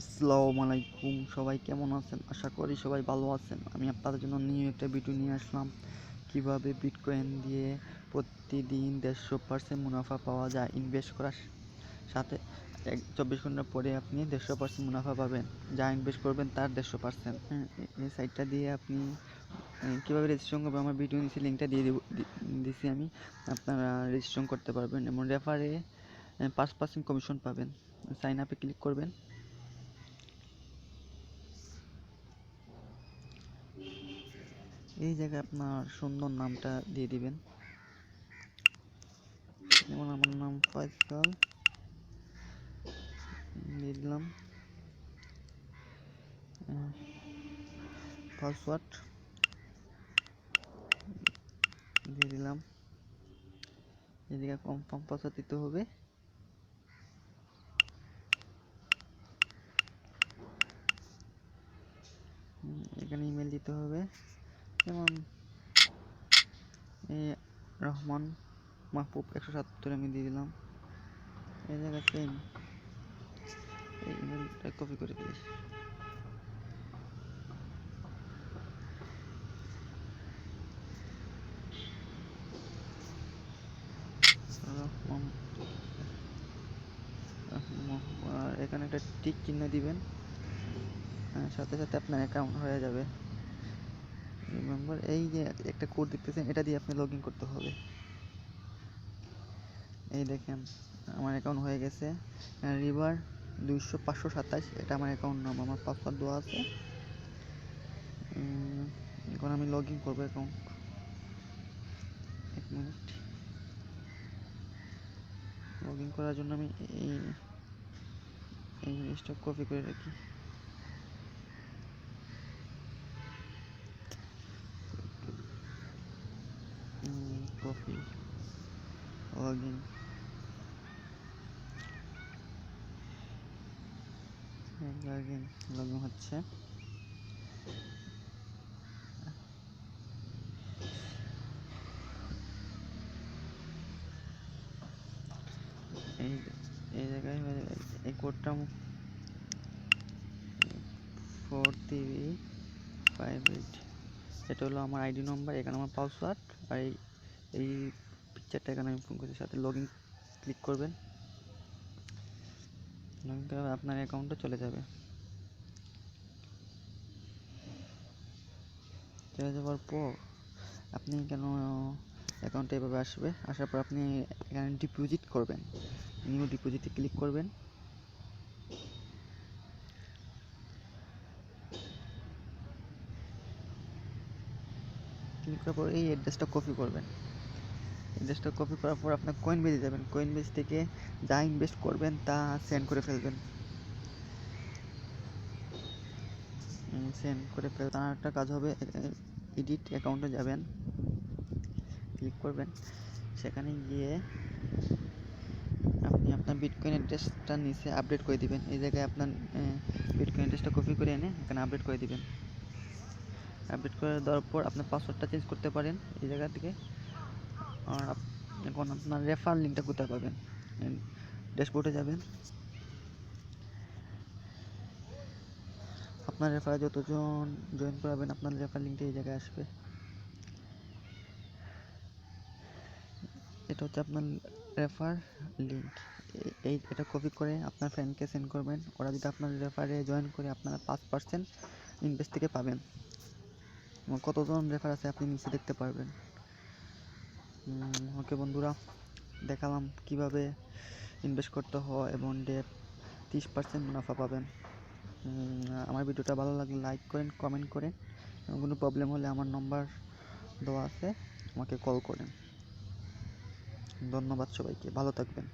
আসসালামু আলাইকুম, সবাই কেমন আছেন? আশা করি সবাই ভালো আছেন। আমি আপনাদের জন্য নিউ একটা ভিডিও নিয়ে আসলাম, কিভাবে বিটকয়েন দিয়ে প্রতিদিন 150% মুনাফা পাওয়া যায়। ইনভেস্ট করার সাথে 24 ঘন্টা পরে আপনি 150% মুনাফা পাবেন। যা ইনভেস্ট করবেন তার 150%। এই সাইটটা দিয়ে আপনি কীভাবে রেজিস্ট্রেশন করবেন, আমার ভিডিও নিচে লিঙ্কটা দিয়ে দিছি আমি। আপনারা রেজিস্ট্রেশন করতে পারবেন এবং রেফারে 5% কমিশন পাবেন। সাইন আপে ক্লিক করবেন। এই জায়গায় আপনার সুন্দর নামটা দিয়ে দিবেন, যেমন আমার নাম ফয়সাল দিয়ে দিলাম। পাসওয়ার্ড দিয়ে দিলাম। এদিকে কনফার্ম পাসওয়ার্ড দিতে হবে। এখানে ইমেল দিতে হবে, যেমন রহমান মাহবুব 177 আমি দিয়ে দিলাম। এই জায়গাতে এই ইমেলটা কপি করে দিই। আর এখানে একটা টিক চিহ্ন দিবেন, সাথে সাথে আপনার অ্যাকাউন্ট হয়ে যাবে। রিমেম্বার, এই যে একটা কোড দেখতেছেন, এটা দিয়ে আপনি লগ ইন করতে হবে। এই দেখেন আমার অ্যাকাউন্ট হয়ে গেছে। রিভার 200-527, এটা আমার অ্যাকাউন্ট নাম, আমার পাসওয়ার্ড দেওয়া আছে। এখন আমি লগ ইন করবো অ্যাকাউন্ট। 1 মিনিট। লগ ইন করার জন্য আমি এই জিনিসটা কপি করে রাখি। Copy, log in, log in হচ্ছে। এই জায়গায় এই কোডটা 4358, এটা হলো আমার আইডি নম্বর, এখানে আমার পাসওয়ার্ড, আর এই পিকচারটা এখানে আমি ফোন করছি। সাথে লগ ইন ক্লিক করবেন। লগ ইন করে আপনার অ্যাকাউন্টে চলে যাবে। চলে যাওয়ার পর আপনি কেন অ্যাকাউন্টে এভাবে আসবে, আসার পর আপনি এখানে ডিপোজিট করবেন। নিউ ডিপোজিটে ক্লিক করবেন। ক্লিক করার পর এই অ্যাড্রেসটা কপি করবেন। অ্যাড্রেসটা কপি করার পর আপনার কয়েনবেজে যাবেন। কয়েনবেজ থেকে যা ইনভেস্ট করবেন তা সেন্ড করে ফেলবেন। তার একটা কাজ হবে, এডিট অ্যাকাউন্টে যাবেন, ক্লিক করবেন। সেখানে গিয়ে আপনি আপনার বিটকয়েন অ্যাড্রেসটা নিচে আপডেট করে দিবেন। এই জায়গায় আপনার বিটকয়েন অ্যাড্রেসটা কপি করে এনে এখানে আপডেট করে দিবেন। আপডেট করে দেওয়ার পর আপনার পাসওয়ার্ডটা চেঞ্জ করতে পারেন এই জায়গা থেকে। আর এখন আপনার রেফার লিঙ্কটা কোথায় পাবেন? ড্যাশবোর্ডে যাবেন। আপনার রেফারে যতজন জয়েন করাবেন আপনার রেফার লিঙ্কটা এই জায়গায় আসবে। এটা হচ্ছে আপনার রেফার লিঙ্ক। এটা কপি করে আপনার ফ্রেন্ডকে সেন্ড করবেন। ওরা যদি আপনার রেফারে জয়েন করে আপনারা 5% ইনভেস্ট থেকে পাবেন। কতজন রেফার আছে আপনি নিচে দেখতে পারবেন। ওকে বন্ধুরা, দেখালাম কিভাবে ইনভেস্ট করতে হয় এবং 30% মুনাফা পাবেন। আমার ভিডিওটা ভালো লাগলে লাইক করেন, কমেন্ট করেন, এবং কোনো প্রবলেম হলে আমার নম্বর দেওয়া আছে, আমাকে কল করেন। ধন্যবাদ সবাইকে, ভালো থাকবেন।